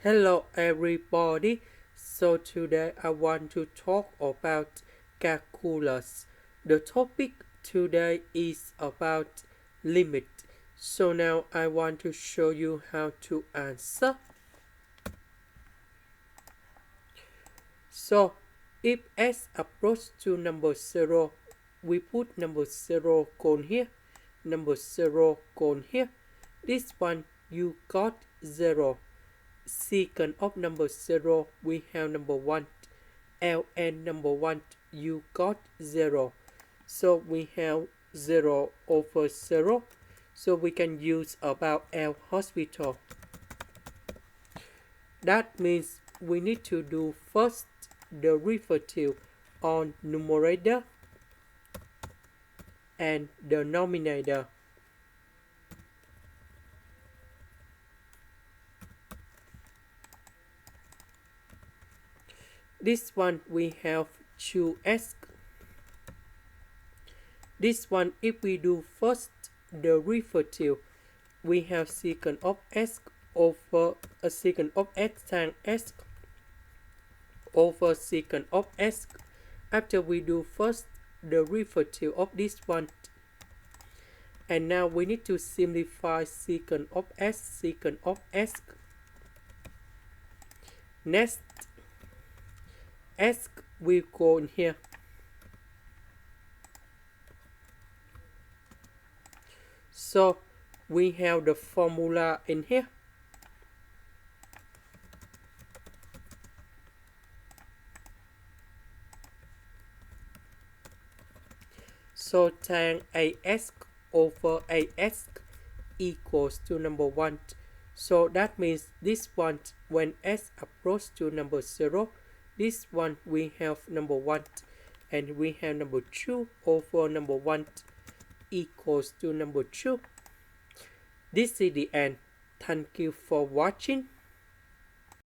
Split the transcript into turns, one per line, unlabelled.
Hello everybody. So today I want to talk about calculus. The topic today is about limit. So now I want to show you how to answer. So if s approach to number 0, we put number 0 cone here, number 0 cone here. This one you got 0. Secant of number 0, we have number 1. Ln number 1, you got 0. So we have 0 over 0. So we can use about L hospital. That means we need to do first derivative on numerator and denominator. This one we have 2s. This one, if we do first derivative, we have secant of s over a secant of s times s over secant of s. After we do first derivative of this one, and now we need to simplify secant of s. Next, s will go in here. So we have the formula in here. So tan as over as equals to number 1. So that means this one, when s approach to number 0, this one we have number 1, and we have number 2 over number 1 equals to number 2. This is the end. Thank you for watching.